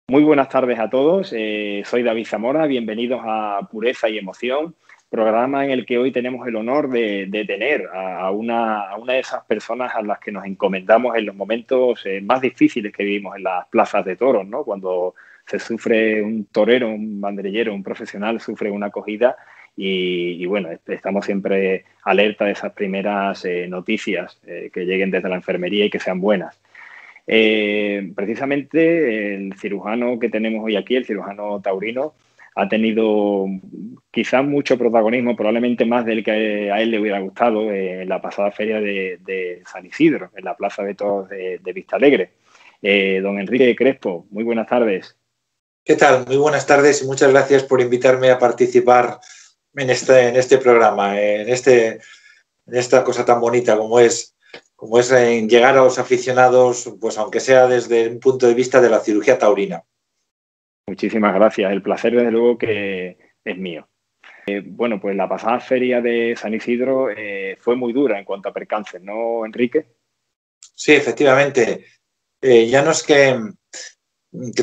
Muy buenas tardes a todos. Soy David Zamora. Bienvenidos a Pureza y Emoción, programa en el que hoy tenemos el honor de tener a una de esas personas a las que nos encomendamos en los momentos más difíciles que vivimos en las plazas de toros, ¿no? Cuando se sufre un torero, un banderillero, un profesional sufre una acogida y bueno, estamos siempre alerta de esas primeras noticias que lleguen desde la enfermería y que sean buenas. Precisamente el cirujano que tenemos hoy aquí, el cirujano taurino, ha tenido quizás mucho protagonismo, probablemente más del que a él le hubiera gustado en la pasada feria de San Isidro, en la Plaza de Toros de Vistalegre. Don Enrique Crespo, muy buenas tardes. ¿Qué tal? Muy buenas tardes y muchas gracias por invitarme a participar en este programa, en esta cosa tan bonita como es llegar a los aficionados, pues aunque sea desde un punto de vista de la cirugía taurina. Muchísimas gracias. El placer, desde luego, que es mío. Bueno, pues la pasada feria de San Isidro fue muy dura en cuanto a percances, ¿no, Enrique? Sí, efectivamente. Ya no es que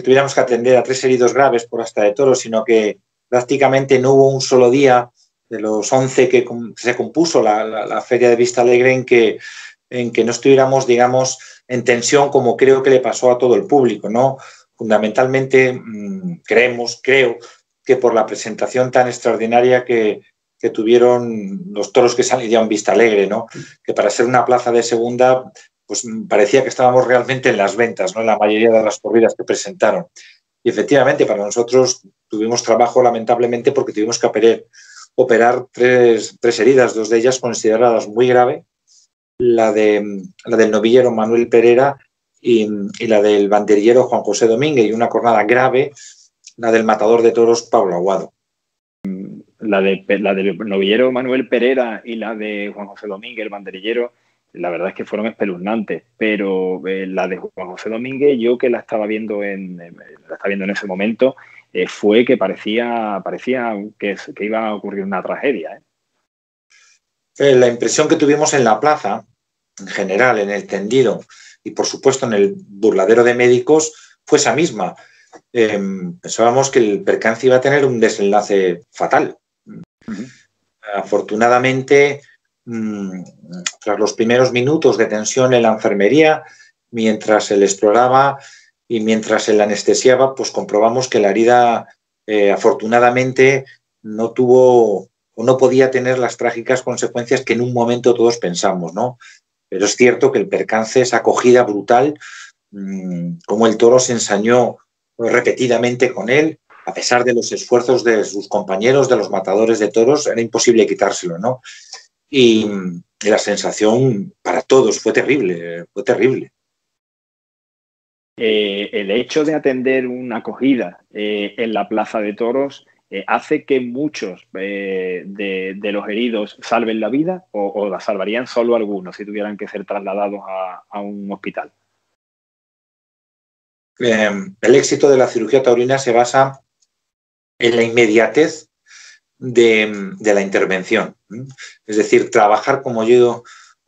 tuviéramos que atender a 3 heridos graves por hasta de toros, sino que prácticamente no hubo un solo día de los 11 que se compuso la feria de Vistalegre en que no estuviéramos, digamos, en tensión como creo que le pasó a todo el público, ¿no? Fundamentalmente creo que por la presentación tan extraordinaria que tuvieron los toros que salían en Vistalegre, ¿no? Que para ser una plaza de segunda pues parecía que estábamos realmente en las ventas, ¿no? En la mayoría de las corridas que presentaron. Y efectivamente, para nosotros tuvimos trabajo lamentablemente porque tuvimos que operar tres heridas, 2 de ellas consideradas muy graves, la del novillero Manuel Pereira y la del banderillero Juan José Domínguez, y una cornada grave, la del matador de toros Pablo Aguado. La del novillero Manuel Pereira y la de Juan José Domínguez, el banderillero, la verdad es que fueron espeluznantes, pero la de Juan José Domínguez, yo que la estaba viendo en ese momento, fue que parecía que iba a ocurrir una tragedia. La impresión que tuvimos en la plaza, en general, en el tendido y por supuesto en el burladero de médicos, fue esa misma. Pensábamos que el percance iba a tener un desenlace fatal. Afortunadamente, tras los primeros minutos de tensión en la enfermería, mientras se le exploraba y mientras se le anestesiaba, pues comprobamos que la herida, afortunadamente, no tuvo o no podía tener las trágicas consecuencias que en un momento todos pensamos, ¿no? Pero es cierto que el percance, esa acogida brutal, como el toro se ensañó repetidamente con él, a pesar de los esfuerzos de sus compañeros, de los matadores de toros, era imposible quitárselo, ¿no? Y la sensación para todos fue terrible, fue terrible. El hecho de atender una acogida en la Plaza de Toros hace que muchos de los heridos salven la vida o la salvarían solo algunos si tuvieran que ser trasladados a un hospital. El éxito de la cirugía taurina se basa en la inmediatez de la intervención. Es decir, trabajar, como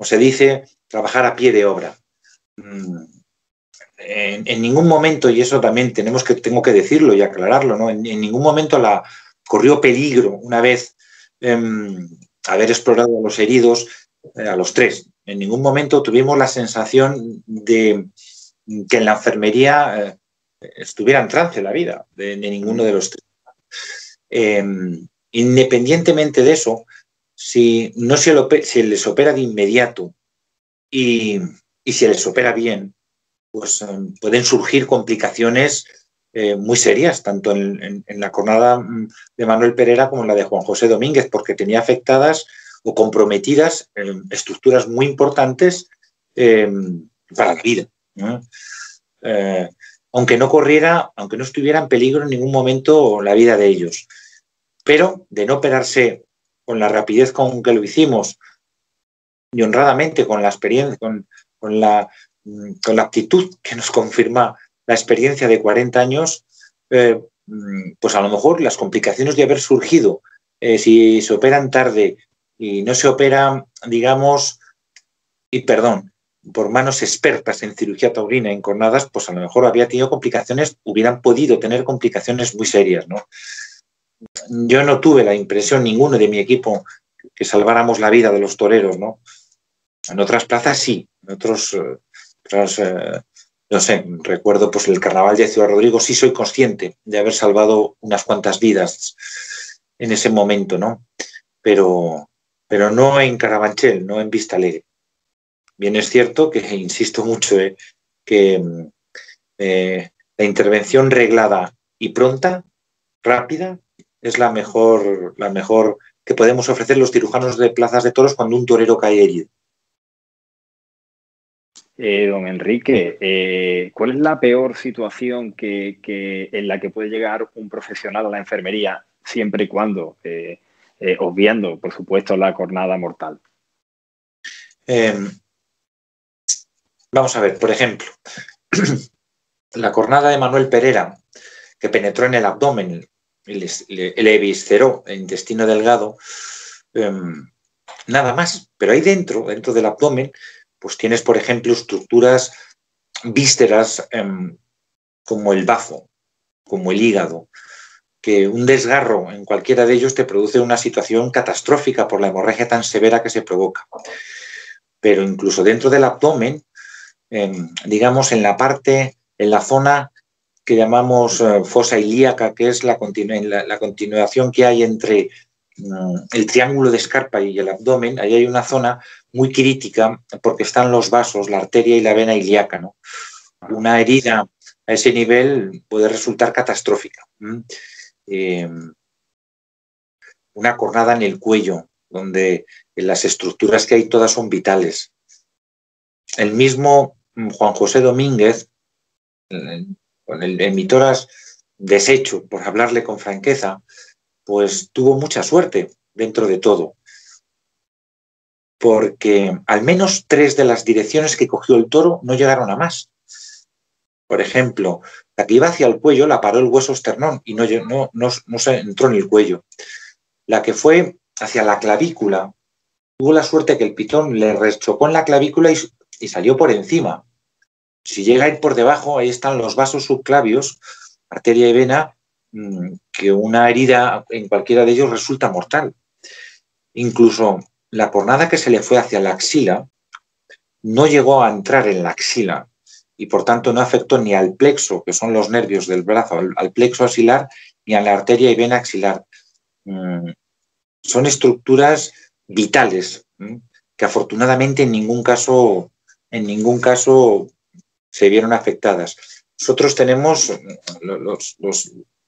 se dice, trabajar a pie de obra. En ningún momento, y eso también tengo que decirlo y aclararlo, ¿no? En ningún momento corrió peligro una vez haber explorado a los heridos, a los 3. En ningún momento tuvimos la sensación de que en la enfermería estuviera en trance la vida de ninguno de los 3. Independientemente de eso, si les opera de inmediato y si les opera bien, pues pueden surgir complicaciones muy serias, tanto en la cornada de Manuel Pereira como en la de Juan José Domínguez, porque tenía afectadas o comprometidas estructuras muy importantes para la vida, ¿no? Aunque no estuviera en peligro en ningún momento la vida de ellos. Pero de no operarse con la rapidez con que lo hicimos y honradamente con la experiencia, con la actitud que nos confirma la experiencia de 40 años, pues a lo mejor las complicaciones de haber surgido, si se operan tarde y no se operan, digamos, por manos expertas en cirugía taurina en cornadas, pues a lo mejor había tenido complicaciones, hubieran podido tener complicaciones muy serias, ¿no? Yo no tuve la impresión, ninguno de mi equipo, que salváramos la vida de los toreros, ¿no? En otras plazas sí, en otros, no sé, recuerdo pues el carnaval de Ciudad Rodrigo, sí soy consciente de haber salvado unas cuantas vidas en ese momento, ¿no? Pero no en Carabanchel, no en Vistalegre. Bien es cierto que, insisto mucho, que la intervención reglada y pronta, rápida, es la mejor que podemos ofrecer los cirujanos de plazas de toros cuando un torero cae herido. Don Enrique, ¿cuál es la peor situación en la que puede llegar un profesional a la enfermería, siempre y cuando, obviando, por supuesto, la cornada mortal? Vamos a ver, por ejemplo, la cornada de Manuel Pereira, que penetró en el abdomen, le evisceró el intestino delgado, nada más. Pero ahí dentro del abdomen, pues tienes, por ejemplo, estructuras vísceras como el bazo, como el hígado, que un desgarro en cualquiera de ellos te produce una situación catastrófica por la hemorragia tan severa que se provoca. Pero incluso dentro del abdomen, digamos en la zona que llamamos fosa ilíaca, que es la continuación que hay entre el triángulo de Scarpa y el abdomen, ahí hay una zona muy crítica porque están los vasos, la arteria y la vena ilíaca, ¿no? Una herida a ese nivel puede resultar catastrófica. Una cornada en el cuello, donde las estructuras que hay todas son vitales. El mismo Juan José Domínguez, con el emitoras deshecho, por hablarle con franqueza, pues tuvo mucha suerte dentro de todo. Porque al menos 3 de las direcciones que cogió el toro no llegaron a más. Por ejemplo, la que iba hacia el cuello la paró el hueso esternón y no se entró en el cuello. La que fue hacia la clavícula tuvo la suerte que el pitón le rechocó en la clavícula y salió por encima. Si llega a ir por debajo, ahí están los vasos subclavios, arteria y vena, que una herida en cualquiera de ellos resulta mortal. Incluso la cornada que se le fue hacia la axila no llegó a entrar en la axila y por tanto no afectó ni al plexo, que son los nervios del brazo, al plexo axilar, ni a la arteria y vena axilar. Son estructuras vitales que afortunadamente en ningún caso se vieron afectadas. Nosotros tenemos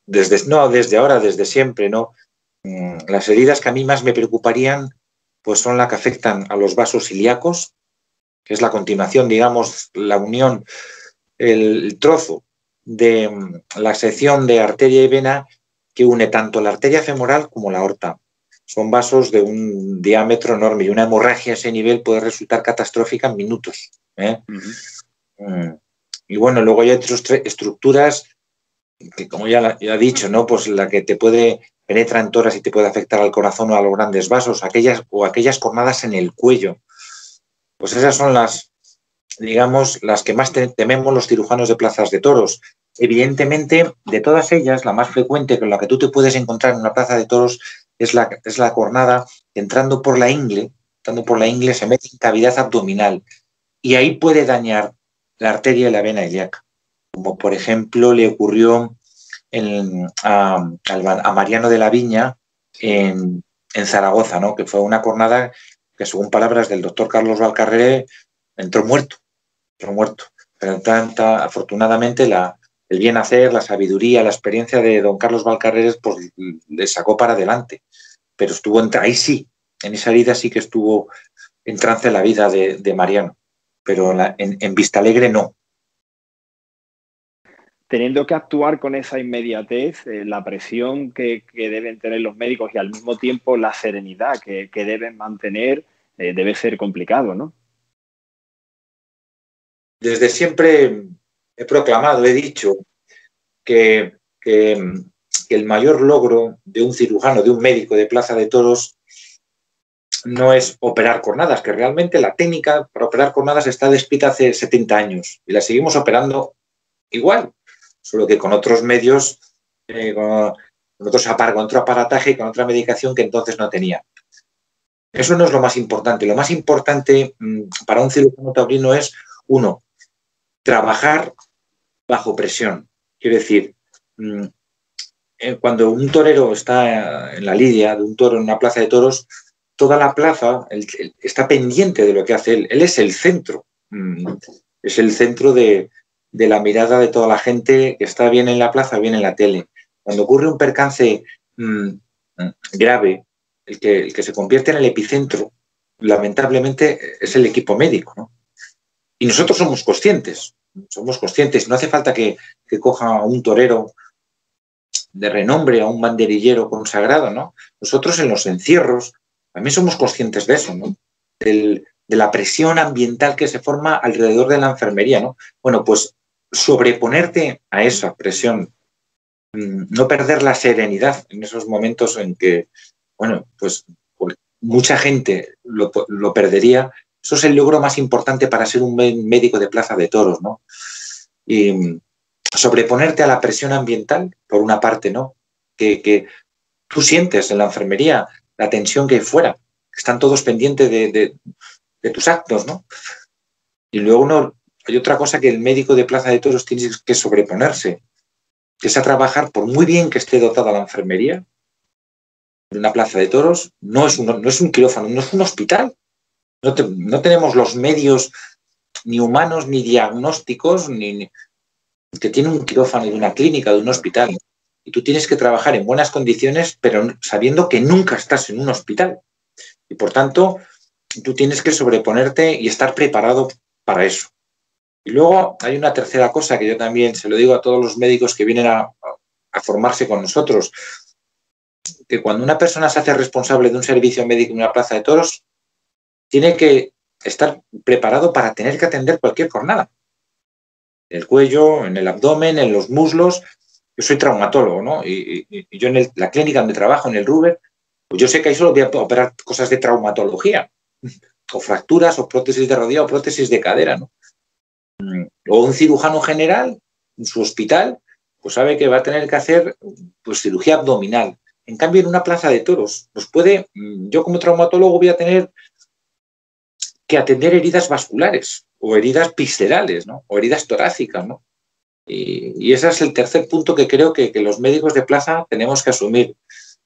desde siempre, ¿no? Las heridas que a mí más me preocuparían pues son las que afectan a los vasos ilíacos, que es la continuación, digamos, la unión, el trozo de la sección de arteria y vena que une tanto la arteria femoral como la aorta. Son vasos de un diámetro enorme y una hemorragia a ese nivel puede resultar catastrófica en minutos. Y bueno, luego hay otras estructuras que, como ya he dicho, ¿no? Pues la que te penetra en toras y te puede afectar al corazón o a los grandes vasos, aquellas cornadas en el cuello. Pues esas son las que más tememos los cirujanos de plazas de toros. Evidentemente, de todas ellas, la más frecuente con la que tú te puedes encontrar en una plaza de toros es la cornada entrando por la ingle, se mete en cavidad abdominal y ahí puede dañar la arteria y la vena ilíaca. Como por ejemplo le ocurrió a Mariano de la Viña en Zaragoza, ¿no? Que fue una cornada que, según palabras del doctor Carlos Valcarrere, entró muerto. Pero afortunadamente el bien hacer, la sabiduría, la experiencia de don Carlos Valcarrere pues le sacó para adelante. Pero ahí sí, en esa herida sí que estuvo en trance la vida de Mariano. Pero en Vistalegre no. Teniendo que actuar con esa inmediatez, la presión que deben tener los médicos y al mismo tiempo la serenidad que deben mantener, debe ser complicado, ¿no? Desde siempre he proclamado, he dicho que el mayor logro de un cirujano, de un médico de plaza de toros, no es operar cornadas, que realmente la técnica para operar cornadas está descrita hace 70 años y la seguimos operando igual, solo que con otros medios, con otro aparataje y con otra medicación que entonces no tenía. Eso no es lo más importante. Lo más importante para un cirujano taurino es, uno, trabajar bajo presión. Quiero decir, cuando un torero está en la lidia de un toro en una plaza de toros, toda la plaza está pendiente de lo que hace él. Él es el centro. Es el centro de la mirada de toda la gente que está bien en la plaza, bien en la tele. Cuando ocurre un percance grave, el que se convierte en el epicentro, lamentablemente, es el equipo médico, ¿no? Y nosotros somos conscientes. No hace falta que coja a un torero de renombre, a un banderillero consagrado, ¿no? Nosotros en los encierros también somos conscientes de eso, ¿no? De la presión ambiental que se forma alrededor de la enfermería, ¿no? Bueno, pues sobreponerte a esa presión, no perder la serenidad en esos momentos en que, bueno, pues mucha gente lo perdería. Eso es el logro más importante para ser un médico de plaza de toros, ¿no? Y sobreponerte a la presión ambiental, por una parte, ¿no? Que tú sientes en la enfermería la tensión que hay fuera, que están todos pendientes de tus actos, ¿no? Y luego hay otra cosa que el médico de plaza de toros tiene que sobreponerse, que es a trabajar, por muy bien que esté dotada la enfermería, en una plaza de toros, no es un quirófano, no es un hospital. No tenemos los medios ni humanos, ni diagnósticos, ni que tiene un quirófano de una clínica, de un hospital. Y tú tienes que trabajar en buenas condiciones, pero sabiendo que nunca estás en un hospital. Y por tanto, tú tienes que sobreponerte y estar preparado para eso. Y luego hay una tercera cosa que yo también se lo digo a todos los médicos que vienen a formarse con nosotros, que cuando una persona se hace responsable de un servicio médico en una plaza de toros, tiene que estar preparado para tener que atender cualquier cornada. En el cuello, en el abdomen, en los muslos. Yo soy traumatólogo, ¿no? Y yo en la clínica donde trabajo, en el Ruber, pues yo sé que ahí solo voy a operar cosas de traumatología, o fracturas, o prótesis de rodilla, o prótesis de cadera, ¿no? O un cirujano general, en su hospital, pues sabe que va a tener que hacer pues cirugía abdominal. En cambio, en una plaza de toros, yo como traumatólogo voy a tener que atender heridas vasculares, o heridas viscerales, ¿no? O heridas torácicas, ¿no? Y ese es el tercer punto que creo que los médicos de plaza tenemos que asumir.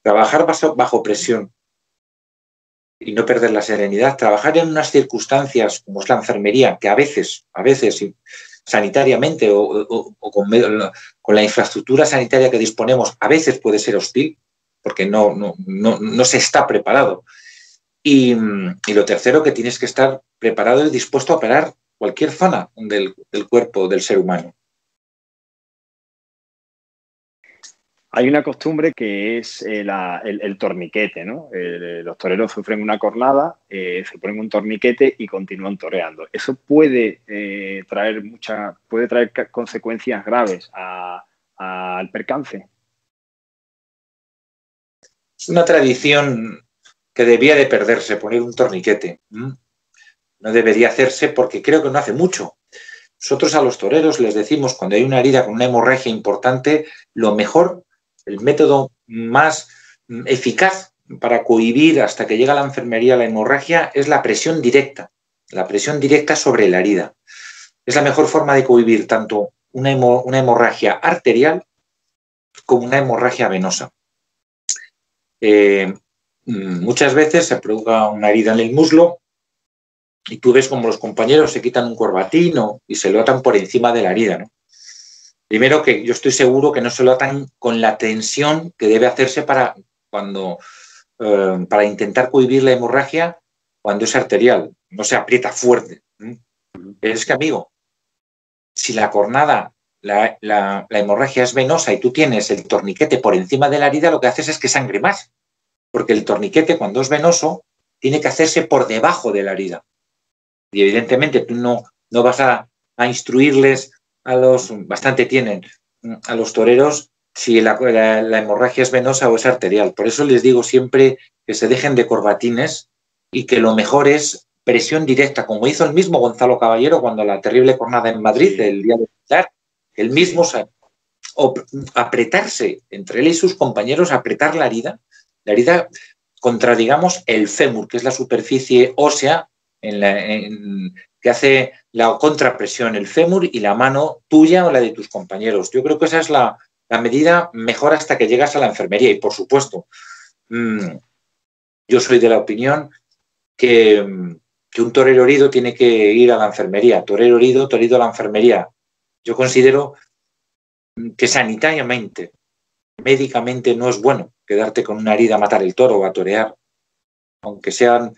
Trabajar bajo presión y no perder la serenidad. Trabajar en unas circunstancias como es la enfermería, que a veces sanitariamente o con la infraestructura sanitaria que disponemos, a veces puede ser hostil, porque no se está preparado. Y lo tercero, que tienes que estar preparado y dispuesto a operar cualquier zona del cuerpo del ser humano. Hay una costumbre que es el torniquete, ¿no? Los toreros sufren una cornada, se ponen un torniquete y continúan toreando. Eso puede traer consecuencias graves al percance. Es una tradición que debía de perderse, poner un torniquete. No debería hacerse porque creo que no hace mucho. Nosotros a los toreros les decimos, cuando hay una herida con una hemorragia importante, lo mejor, el método más eficaz para cohibir hasta que llega a la enfermería la hemorragia es la presión directa sobre la herida. Es la mejor forma de cohibir tanto una hemorragia arterial como una hemorragia venosa. Muchas veces se provoca una herida en el muslo y tú ves como los compañeros se quitan un corbatín y se lo atan por encima de la herida, ¿no? Primero, que yo estoy seguro que no se lo atan con la tensión que debe hacerse para intentar cohibir la hemorragia cuando es arterial, no se aprieta fuerte. Pero es que, amigo, si la cornada, la hemorragia es venosa y tú tienes el torniquete por encima de la herida, lo que haces es que sangre más, porque el torniquete, cuando es venoso, tiene que hacerse por debajo de la herida. Y evidentemente tú no vas a instruirles bastante tienen a los toreros si la hemorragia es venosa o es arterial. Por eso les digo siempre que se dejen de corbatines y que lo mejor es presión directa, como hizo el mismo Gonzalo Caballero cuando la terrible jornada en Madrid, sí, el día de Pilar, él mismo, o apretarse entre él y sus compañeros, apretar la herida contra, digamos, el fémur, que es la superficie ósea que hace la contrapresión, el fémur y la mano tuya o la de tus compañeros. Yo creo que esa es la medida mejor hasta que llegas a la enfermería. Y, por supuesto, yo soy de la opinión que un torero herido tiene que ir a la enfermería. Torero herido a la enfermería. Yo considero que sanitariamente, médicamente, no es bueno quedarte con una herida a matar el toro o a torear, aunque sean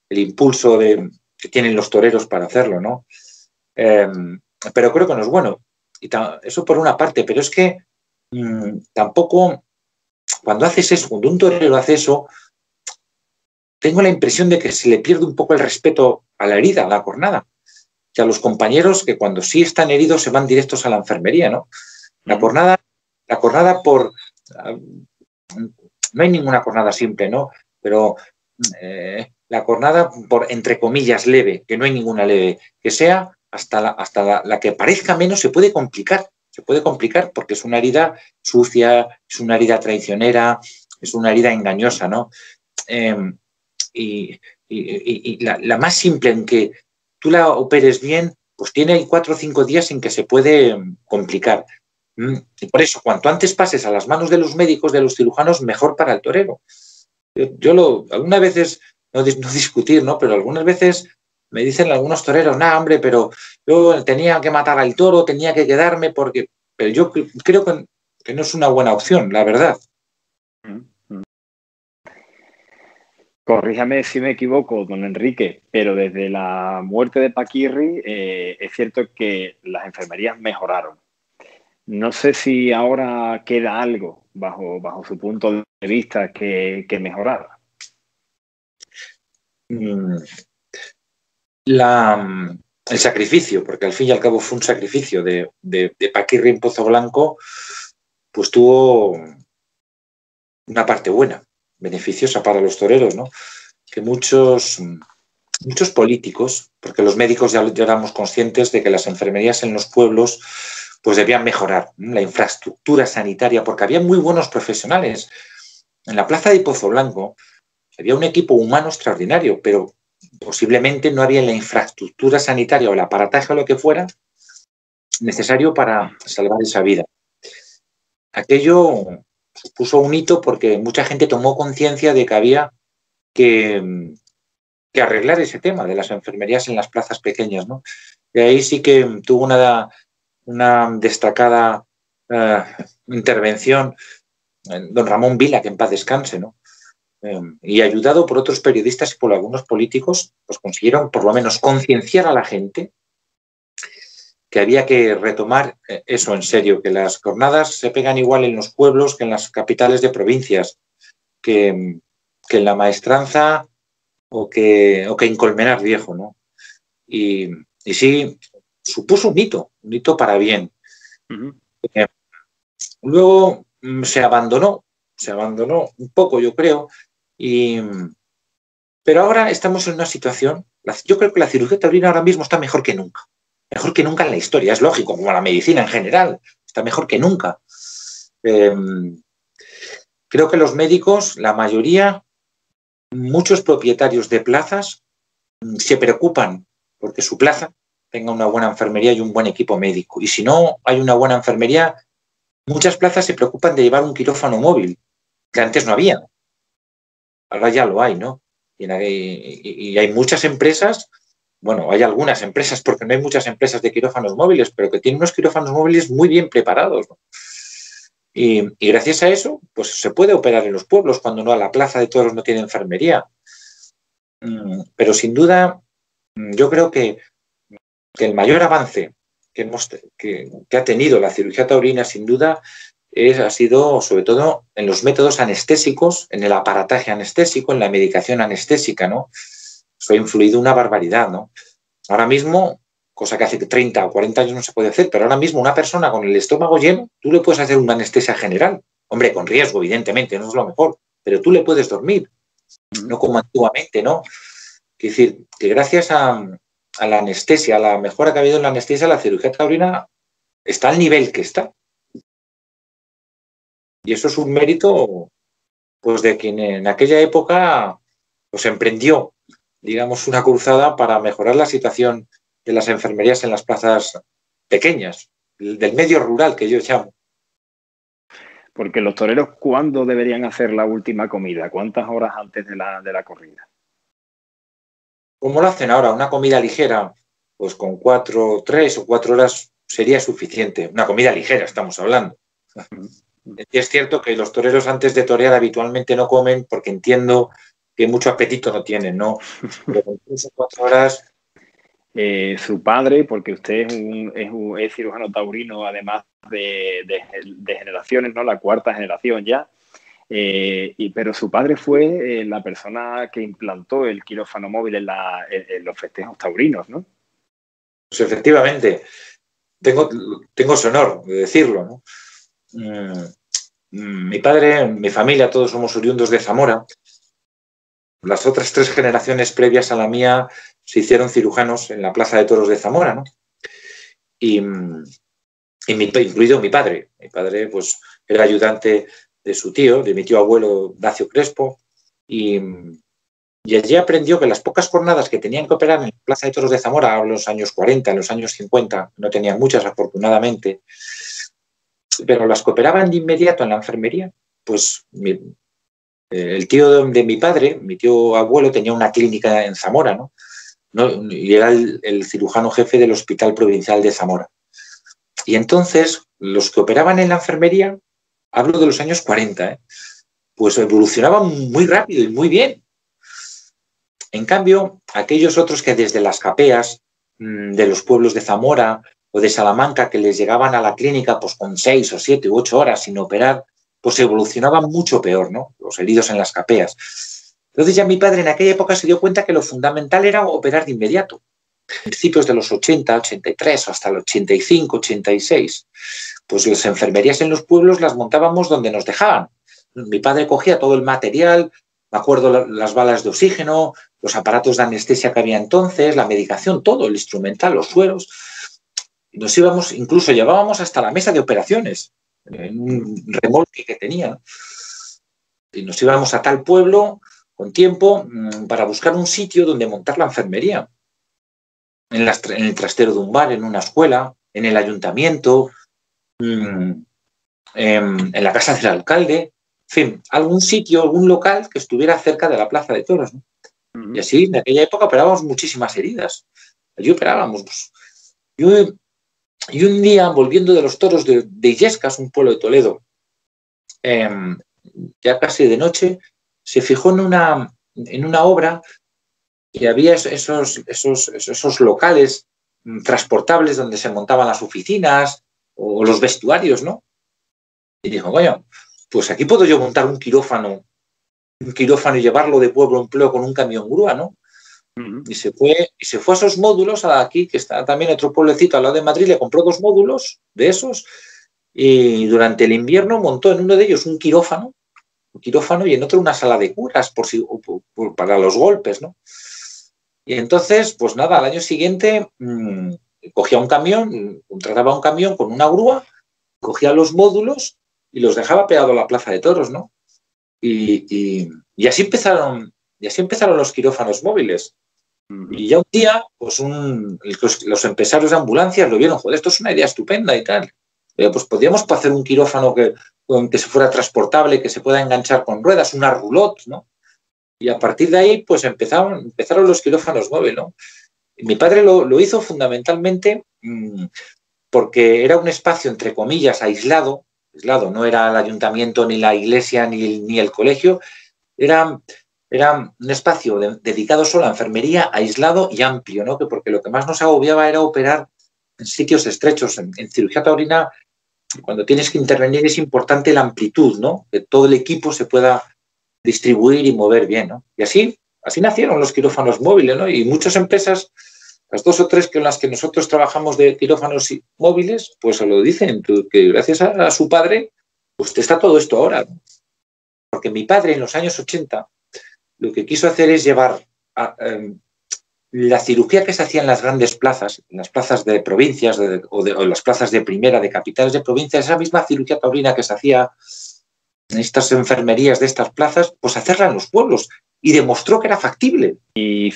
el impulso que tienen los toreros para hacerlo, ¿no? Pero creo que no es bueno. Y eso por una parte, pero es que tampoco, cuando haces eso, cuando un torero hace eso, tengo la impresión de que se le pierde un poco el respeto a la herida, a la cornada. Y a los compañeros que cuando sí están heridos se van directos a la enfermería, ¿no? La cornada no hay ninguna cornada simple, ¿no? Pero la cornada por, entre comillas, leve, que no hay ninguna leve, que sea hasta la que parezca menos, se puede complicar porque es una herida sucia, es una herida traicionera, es una herida engañosa, ¿no? Y la más simple, en que tú la operes bien, pues tiene 4 o 5 días en que se puede complicar. Y por eso, cuanto antes pases a las manos de los médicos, de los cirujanos, mejor para el torero. Algunas veces, no discutir, ¿no? Pero algunas veces me dicen algunos toreros, nah, hombre, pero yo tenía que matar al toro, tenía que quedarme porque... Pero yo creo que no es una buena opción, la verdad. Corríjame si me equivoco, don Enrique, pero desde la muerte de Paquirri es cierto que las enfermerías mejoraron. No sé si ahora queda algo bajo su punto de vista que mejorar. El sacrificio, porque al fin y al cabo fue un sacrificio de Paquirri en Pozo Blanco, pues tuvo una parte buena, beneficiosa para los toreros, ¿no? Que muchos políticos, porque los médicos ya éramos conscientes de que las enfermerías en los pueblos pues debían mejorar la infraestructura sanitaria, porque había muy buenos profesionales. En la plaza de Pozo Blanco había un equipo humano extraordinario, pero posiblemente no había la infraestructura sanitaria o el aparataje o lo que fuera necesario para salvar esa vida. Aquello supuso un hito porque mucha gente tomó conciencia de que había que arreglar ese tema de las enfermerías en las plazas pequeñas, ¿no? Y ahí sí que tuvo una destacada intervención don Ramón Vila, que en paz descanse, ¿no? Y ayudado por otros periodistas y por algunos políticos, pues consiguieron por lo menos concienciar a la gente que había que retomar eso en serio, que las jornadas se pegan igual en los pueblos que en las capitales de provincias, que en la maestranza o que en Colmenar Viejo, ¿no? Y sí, supuso un hito para bien. Luego se abandonó un poco, yo creo, pero ahora estamos en una situación, yo creo que la cirugía taurina ahora mismo está mejor que nunca en la historia, es lógico, como la medicina en general, está mejor que nunca. Creo que los médicos, la mayoría, muchos propietarios de plazas se preocupan porque su plaza tenga una buena enfermería y un buen equipo médico. Y si no hay una buena enfermería, muchas plazas se preocupan de llevar un quirófano móvil, que antes no había. Ahora ya lo hay, ¿no? Y hay muchas empresas, bueno, hay algunas empresas, porque no hay muchas empresas de quirófanos móviles, pero que tienen unos quirófanos móviles muy bien preparados, ¿no? Y gracias a eso, pues se puede operar en los pueblos cuando no a la plaza de toros no tiene enfermería. Pero sin duda, yo creo que el mayor avance que ha tenido la cirugía taurina, sin duda, ha sido sobre todo en los métodos anestésicos, en el aparataje anestésico, en la medicación anestésica, ¿no? Eso ha influido una barbaridad, ¿no? Ahora mismo, cosa que hace 30 o 40 años no se puede hacer, pero ahora mismo una persona con el estómago lleno, tú le puedes hacer una anestesia general. Hombre, con riesgo, evidentemente, no es lo mejor, pero tú le puedes dormir, no como antiguamente, ¿no? Quiero decir, que gracias a la anestesia, a la mejora que ha habido en la anestesia, la cirugía taurina está al nivel que está. Y eso es un mérito, pues, de quien en aquella época pues emprendió, digamos, una cruzada para mejorar la situación de las enfermerías en las plazas pequeñas, del medio rural que yo llamo. Porque los toreros, ¿cuándo deberían hacer la última comida? ¿Cuántas horas antes de la corrida? ¿Cómo lo hacen ahora? Una comida ligera, pues con 3 o 4 horas sería suficiente. Una comida ligera, estamos hablando. Y es cierto que los toreros antes de torear habitualmente no comen porque entiendo que mucho apetito no tienen, ¿no? Pero con 3 o 4 horas... Su padre, porque usted es cirujano taurino, además de generaciones, ¿no? La cuarta generación ya. Pero su padre fue la persona que implantó el quirófano móvil en los festejos taurinos, ¿no? Pues efectivamente, tengo ese honor de decirlo, ¿no? Mi padre, mi familia, todos somos oriundos de Zamora. Las otras 3 generaciones previas a la mía se hicieron cirujanos en la Plaza de Toros de Zamora, ¿no? Incluido mi padre. Mi padre, pues, era ayudante de su tío, de mi tío abuelo Dacio Crespo, y allí aprendió que las pocas jornadas que tenían que operar en la Plaza de Toros de Zamora, en los años 40, en los años 50, no tenían muchas afortunadamente, pero las que operaban de inmediato en la enfermería, pues el tío de mi padre, mi tío abuelo, tenía una clínica en Zamora, ¿no? Y era el cirujano jefe del Hospital Provincial de Zamora. Y entonces, los que operaban en la enfermería, hablo de los años 40, pues evolucionaban muy rápido y muy bien. En cambio, aquellos otros que desde las capeas de los pueblos de Zamora o de Salamanca, que les llegaban a la clínica pues con 6 o 7 u 8 horas sin operar, pues evolucionaban mucho peor, ¿no? Los heridos en las capeas. Entonces ya mi padre en aquella época se dio cuenta que lo fundamental era operar de inmediato. Principios de los 80, 83, hasta el 85, 86. Pues las enfermerías en los pueblos las montábamos donde nos dejaban. Mi padre cogía todo el material, me acuerdo las balas de oxígeno, los aparatos de anestesia que había entonces, la medicación, todo, el instrumental, los sueros. Nos íbamos, incluso llevábamos hasta la mesa de operaciones, en un remolque que tenía. Y nos íbamos a tal pueblo con tiempo para buscar un sitio donde montar la enfermería. En el trastero de un bar, en una escuela, en el ayuntamiento, en la casa del alcalde, en fin, algún sitio, algún local que estuviera cerca de la Plaza de Toros, ¿no? Y así, en aquella época operábamos muchísimas heridas. Allí operábamos. Pues, y un día, volviendo de los toros de Illescas, un pueblo de Toledo, ya casi de noche, se fijó en una obra y había esos locales transportables donde se montaban las oficinas o los vestuarios, ¿no? Y dijo, coño, pues aquí puedo yo montar un quirófano y llevarlo de pueblo en pueblo con un camión grúa, ¿no? Y se fue a esos módulos, aquí, que está también otro pueblecito al lado de Madrid, le compró 2 módulos de esos y durante el invierno montó en uno de ellos un quirófano y en otro una sala de curas para los golpes, ¿no? Y entonces, pues nada, al año siguiente cogía un camión, contrataba un camión con una grúa, cogía los módulos y los dejaba pegados a la Plaza de Toros, ¿no? Y así empezaron los quirófanos móviles. Y ya un día, pues los empresarios de ambulancias lo vieron, joder, esto es una idea estupenda y tal. Pues podríamos hacer un quirófano que se fuera transportable, que se pueda enganchar con ruedas, una roulotte, ¿no? Y a partir de ahí, pues empezaron los quirófanos móviles, ¿no? Y mi padre lo hizo fundamentalmente porque era un espacio, entre comillas, aislado, no era el ayuntamiento, ni la iglesia, ni el colegio, era un espacio dedicado solo a enfermería, aislado y amplio, ¿no? Porque lo que más nos agobiaba era operar en sitios estrechos. En cirugía taurina, cuando tienes que intervenir, es importante la amplitud, ¿no? Que todo el equipo se pueda distribuir y mover bien, ¿no? Y así nacieron los quirófanos móviles, ¿no? Y muchas empresas, las 2 o 3 con las que nosotros trabajamos de quirófanos móviles, pues se lo dicen, que gracias a su padre, pues está todo esto ahora, ¿no? Porque mi padre en los años 80 lo que quiso hacer es llevar la cirugía que se hacía en las grandes plazas, en las plazas de provincias o las plazas de primera, de capitales de provincias, esa misma cirugía taurina que se hacía en estas enfermerías de estas plazas, pues hacerla en los pueblos. Y demostró que era factible. Y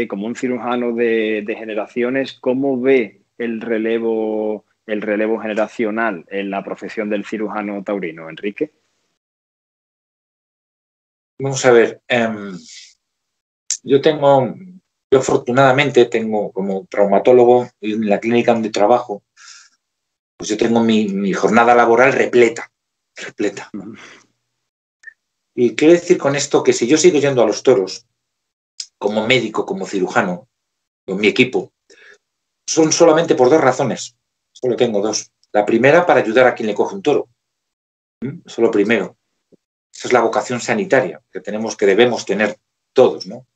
como un cirujano de generaciones, ¿cómo ve el relevo generacional en la profesión del cirujano taurino, Enrique? Vamos a ver, yo afortunadamente tengo como traumatólogo en la clínica donde trabajo, pues yo tengo mi jornada laboral repleta. Y quiero decir con esto que si yo sigo yendo a los toros, como médico, como cirujano, con mi equipo, son solamente por dos razones. Solo tengo dos. La primera, para ayudar a quien le coge un toro. Eso es lo primero. Esa es la vocación sanitaria que debemos tener todos, ¿no?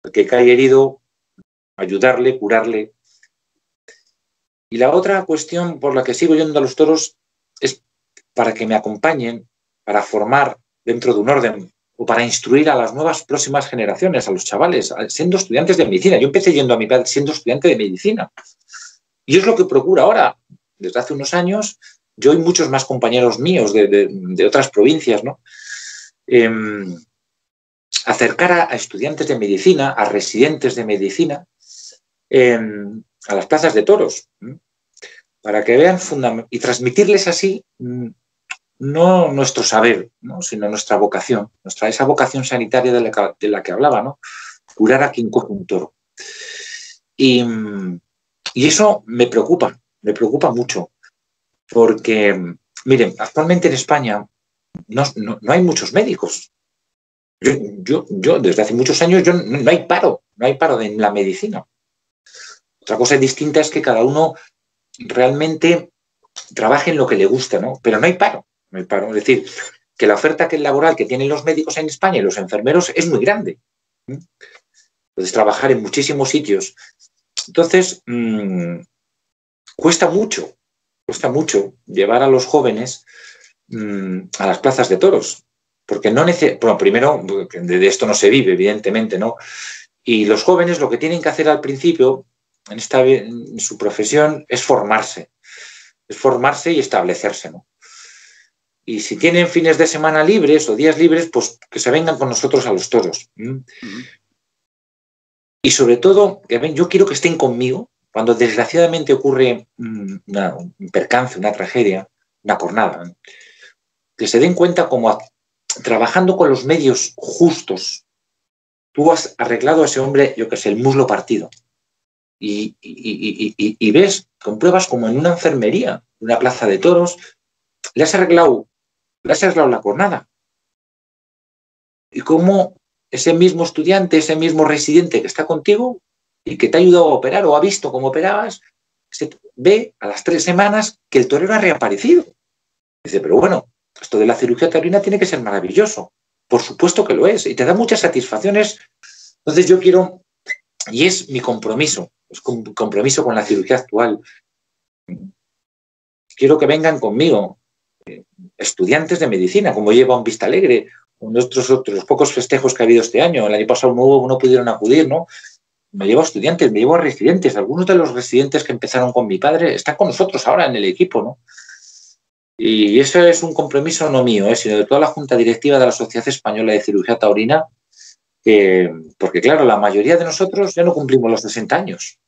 El que cae herido, ayudarle, curarle. Y la otra cuestión por la que sigo yendo a los toros es para que me acompañen, para formar dentro de un orden o para instruir a las nuevas próximas generaciones, a los chavales, siendo estudiantes de medicina. Yo empecé yendo a mi padre siendo estudiante de medicina. Y es lo que procuro ahora. Desde hace unos años, yo y muchos más compañeros míos de otras provincias, ¿no? Acercar a estudiantes de medicina, a residentes de medicina, a las plazas de toros, para que vean y transmitirles así no nuestro saber, ¿no? Sino nuestra vocación, esa vocación sanitaria de la que hablaba, ¿no? Curar a quien coge un toro. Y eso me preocupa mucho, porque, miren, actualmente en España no hay muchos médicos. Yo desde hace muchos años no hay paro en la medicina. Otra cosa distinta es que cada uno realmente trabaje en lo que le guste, ¿no? Pero no hay paro. Es decir, que la oferta laboral que tienen los médicos en España y los enfermeros es muy grande. Puedes trabajar en muchísimos sitios. Entonces, cuesta mucho llevar a los jóvenes a las plazas de toros. Porque primero, de esto no se vive, evidentemente, ¿no? Y los jóvenes lo que tienen que hacer al principio, en su profesión, es formarse y establecerse, ¿no? Y si tienen fines de semana libres o días libres, pues que se vengan con nosotros a los toros. Y sobre todo, yo quiero que estén conmigo cuando desgraciadamente ocurre un percance, una tragedia, una cornada, ¿no? Que se den cuenta como trabajando con los medios justos, tú has arreglado a ese hombre, yo qué sé, el muslo partido. Y ves, compruebas como en una enfermería, una plaza de toros, le has arreglado la cornada. Y cómo ese mismo estudiante, ese mismo residente que está contigo y que te ha ayudado a operar o ha visto cómo operabas, se ve a las 3 semanas que el torero ha reaparecido. Dice, pero bueno, esto de la cirugía taurina tiene que ser maravilloso. Por supuesto que lo es y te da muchas satisfacciones. Entonces yo quiero, y es mi compromiso, es un compromiso con la cirugía actual. Quiero que vengan conmigo estudiantes de medicina, como lleva un Vista Alegre, o nuestros otros pocos festejos que ha habido este año. El año pasado no pudieron acudir, ¿no? Me llevo a estudiantes, me llevo a residentes. Algunos de los residentes que empezaron con mi padre están con nosotros ahora en el equipo, ¿no? Y eso es un compromiso no mío, sino de toda la Junta Directiva de la Sociedad Española de Cirugía Taurina, porque claro, la mayoría de nosotros ya no cumplimos los 60 años.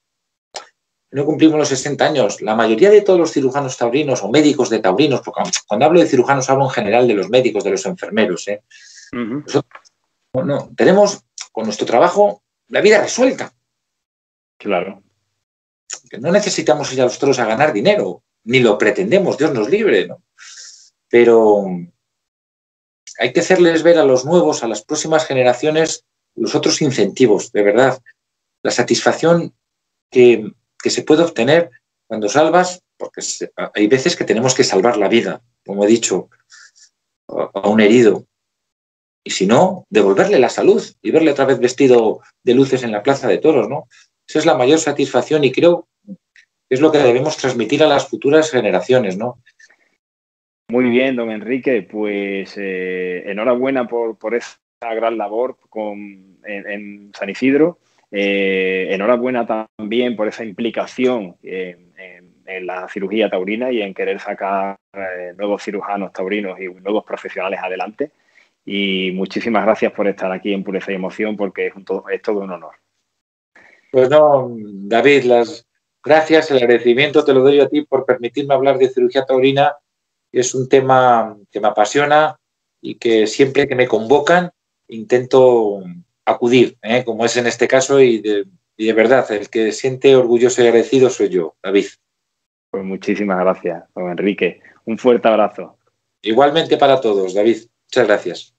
No cumplimos los 60 años. La mayoría de todos los cirujanos taurinos o médicos de taurinos, porque cuando hablo de cirujanos hablo en general de los médicos, de los enfermeros, Nosotros, tenemos con nuestro trabajo la vida resuelta. Claro. Que no necesitamos ir a los toros a ganar dinero, ni lo pretendemos, Dios nos libre, ¿no? Pero hay que hacerles ver a los nuevos, a las próximas generaciones, los otros incentivos, de verdad. La satisfacción que se puede obtener cuando salvas, porque hay veces que tenemos que salvar la vida, como he dicho, a un herido. Y si no, devolverle la salud y verle otra vez vestido de luces en la plaza de toros, ¿no? Esa es la mayor satisfacción y creo que es lo que debemos transmitir a las futuras generaciones, ¿no? Muy bien, don Enrique, pues enhorabuena por esa gran labor en San Isidro. Enhorabuena también por esa implicación en la cirugía taurina y en querer sacar nuevos cirujanos taurinos y nuevos profesionales adelante. Y muchísimas gracias por estar aquí en Pureza y Emoción, porque es todo un honor. Pues no, David, las gracias, el agradecimiento te lo doy a ti por permitirme hablar de cirugía taurina. Es un tema que me apasiona y que siempre que me convocan intento acudir, como es en este caso, y de verdad, el que siente orgulloso y agradecido soy yo, David. Pues muchísimas gracias, don Enrique. Un fuerte abrazo. Igualmente para todos, David. Muchas gracias.